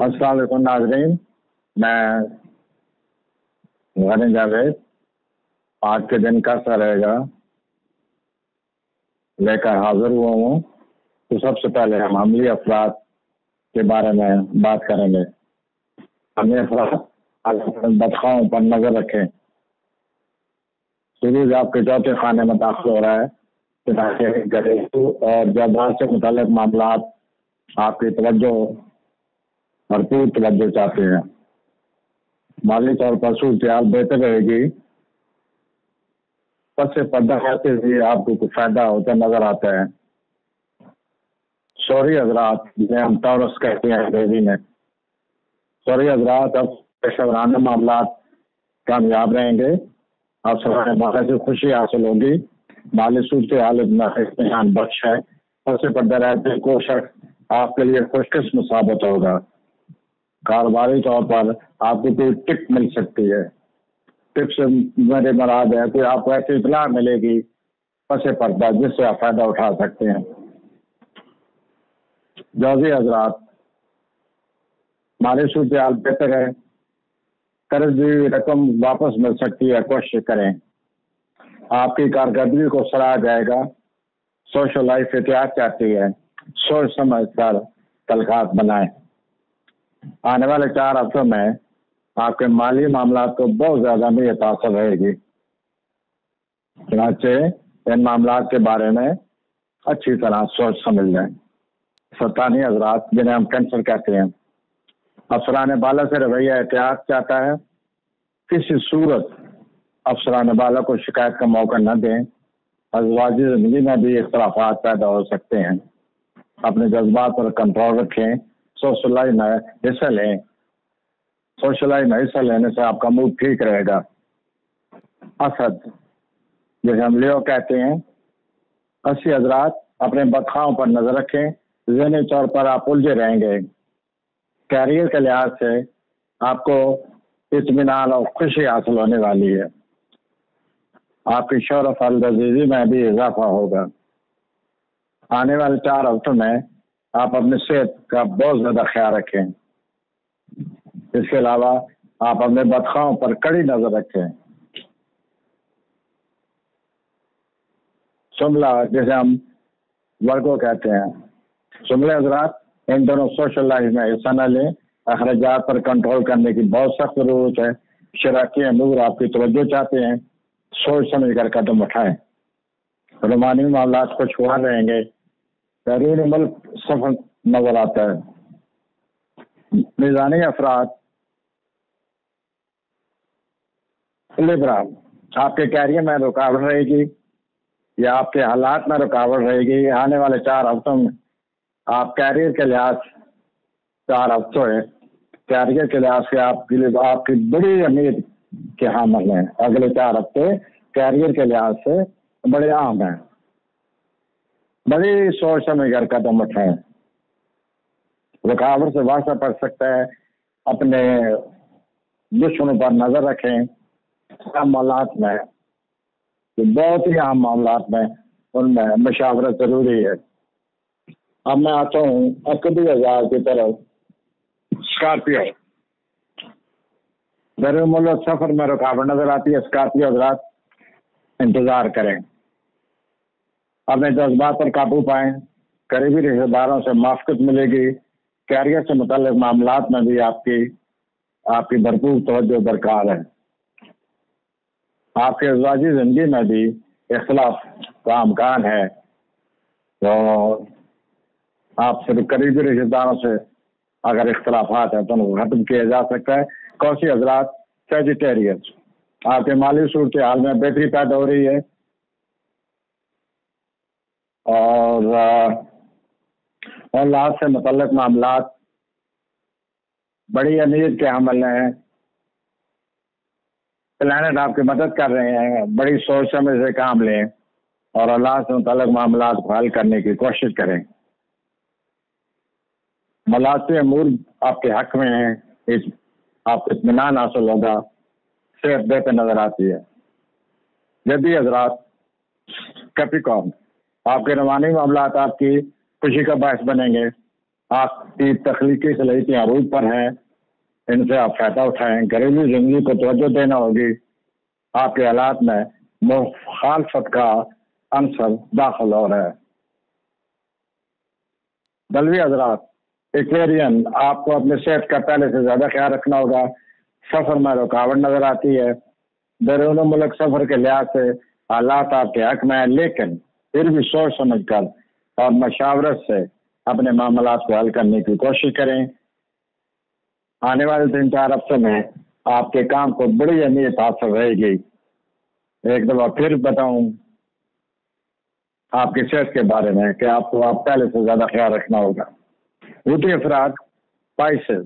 अस्सलाम वालेकुम नाज़रीन, मैं गनी जावेद आज के दिन कैसा रहेगा लेकर हाजिर हुआ हूँ। तो सबसे पहले हम अमली अफराद के बारे में बात करेंगे। अमली अफराद बदखाओं पर नजर रखें। सूरज आपके चौथे खाने में दाखिल हो रहा है। घरेलू और जायदाद से मुताल्लिक मामला आपकी तवज्जो भरपूर तवज्जो चाहते हैं। माली तौर पर सूरत बेहतर रहेगी। पस पर्दा करते हुए आपको कुछ फायदा होता नजर आता है। शौहरी हजरात जिन्हें हम टॉरस कहते हैं अंग्रेजी में, शौहरी हजरात अब पेशेवराना मामला कामयाब रहेंगे। आप सवाल माला से खुशी हासिल होगी। माली सूरत हालत इत्मीनान बख्श है। पस पर्दा रहते को शख्स आपके लिए खुशकिस्मत साबित होगा। कारोबारी तौर पर आपको कोई टिप मिल सकती है। टिप से मेरे मराद है कोई आपको ऐसी इतला मिलेगी पसे पर्दा जिससे आप फायदा उठा सकते हैं। जौजी हजरात माली सूरत हाल बेहतर है। कर्ज दी रकम वापस मिल सकती है, कोशिश करें। आपकी कारकर्दगी को सराहा जाएगा। सोशल लाइफ एहतियात चाहती है। सोच समझ कर तलखात बनाए। आने वाले 4 हफ्तों में आपके माली मामला को बहुत ज्यादा भी तासर रहेगी। चुनाचे इन मामला के बारे में अच्छी तरह सोच समझ लें। सरतानी हजरात जिन्हें हम कैंसर कहते हैं, अफसरान बाला से रवैया एहतियात चाहता है। किसी सूरत अफसरान बाला को शिकायत का मौका न दें। अज़वाजी ज़िंदगी में भी इख्तलाफात पैदा हो सकते हैं। अपने जज्बात पर कंट्रोल रखें। सोशलाइज में हिस्सा लें। सोशलाइज में हिस्सा लेने से आपका मूड ठीक रहेगा। असद जैसे हम लियो कहते हैं, 80 हजरात अपने बदखाओं पर नजर रखें। ज़हनी तौर पर आप उलझे रहेंगे। कैरियर के लिहाज से आपको इत्मीनान और खुशी हासिल होने वाली है। आपकी शोहरत अज़ीज़ी में भी इजाफा होगा। आने वाले 4 हफ्तों में आप अपनी सेहत का बहुत ज्यादा ख्याल रखें। इसके अलावा आप अपने बदखाओं पर कड़ी नजर रखें। सुमला जैसे हम वर्गों कहते हैं, सुमले हजरात इन दोनों सोशल लाइफ में हिस्सा न लें। अखराजात पर कंट्रोल करने की बहुत सख्त जरूरत है। शराकी अमूर आपकी तवज्जो चाहते हैं। सोच समझ कर कदम उठाएं। रुमानी मामला खुशगवार रहेंगे। बैरून मुल्क सफर नजर आता है। मिजानी अफराद लिबराल आपके कैरियर में रुकावट रहेगी या आपके हालात में रुकावट रहेगी। आने वाले 4 हफ्तों में आप कैरियर के लिहाज 4 हफ्तों है कैरियर के लिहाज से आपकी बड़ी उम्मीद के हामिल हैं। अगले 4 हफ्ते कैरियर के लिहाज से बड़े अहम हैं। बड़ी सोच समझ कर कदम उठाएं। रुकावट से वास्ता पड़ सकता है। अपने दुश्मनों पर नजर रखें। मामलात में बहुत ही अहम मामलात में उनमें मशावरत जरूरी है। अब मैं आता हूँ अकदी हजार की तरफ। स्कॉर्पियो बैरून मुल्क सफर में रुकावट नजर आती है। स्कॉर्पियो हजरात इंतजार करें। अपने जज्बात पर काबू पाएं। करीबी रिश्तेदारों से माफकत मिलेगी। कैरियर से मुताल्लिक मामलात में भी आपकी भरपूर तवज्जो दरकार है। आपके अज़वाजी जिंदगी में भी इख्तिलाफ का अमकान है। तो आप सिर्फ करीबी रिश्तेदारों से अगर इख्तिलाफात है तो उनको खत्म किया जा सकता है। कौशी हजरात सेजिटेरियस आपके माली सूरत हाल में बेहतरी पैदा हो रही है और औलाद से मुतल्लिक मामलात बड़ी अमीर के हमल हैं। प्लैनेट आपकी मदद कर रहे हैं। बड़ी सोच समझ से काम लें और औलाद से मुतल्लिक मामलात को हल करने की कोशिश करें। मलाती अमूर आपके हक में हैं। आपको इत्मीनान हासिल होगा। सेहत बेहतर नजर आती है। जदी हजरात कैप्रिकॉर्न आपके रवानी मामलात आपकी खुशी का बायस बनेंगे। آپ کی تخلیقی صلاحیتیں عروج پر ہیں، ان سے آپ فائدہ اٹھائیں. گھریلو زندگی کو توجہ دینا ہوگی. آپ کے حالات میں مخالفت کا عنصر داخل ہو رہا ہے. بلوی حضرات، ایکویرین، آپ کو اپنے صحت کا پہلے سے زیادہ خیال رکھنا ہوگا. سفر میں رکاوٹ نظر آتی ہے. بیرون ملک سفر کے لحاظ سے حالات آپ کے حق میں ہیں، لیکن پھر بھی سوچ سمجھ کر اور مشاورت سے اپنے معاملات کو حل کرنے کی کوشش کریں. آنے والے 3-4 ہفتے میں آپ کے کام کو بڑی اہمیت حاصل رہے گی. ایک دفعہ پھر بتاؤں آپ کی صحت کے بارے میں کہ آپ کو پہلے سے زیادہ خیال رکھنا ہوگا. روٹی افراد اسپائسز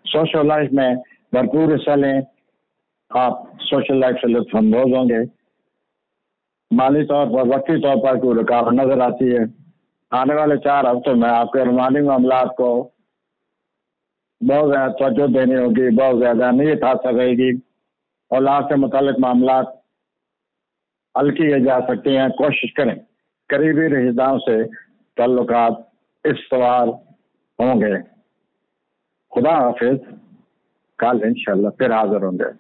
سوشل لائف میں بھرپور حصہ لیں. آپ سوشل لائف سے لطف اندوز ہوں گے. مالی طور پر وقتی طور پر کوئی رکاوٹ نظر آتی ہے. آنے والے 4 ہفتوں میں آپ کے مالی معاملات کو بہت زیادہ توجہ دینی ہوگی، بہت زیادہ اہمیت حاصل رہے گی. اولاد سے متعلق معاملات حل کیے جا سکتے ہیں. کوشش کریں قریبی رشتہ داروں سے تعلقات استوار ہوں گے. خدا حافظ. کل انشاءاللہ پھر حاضر ہوں گے.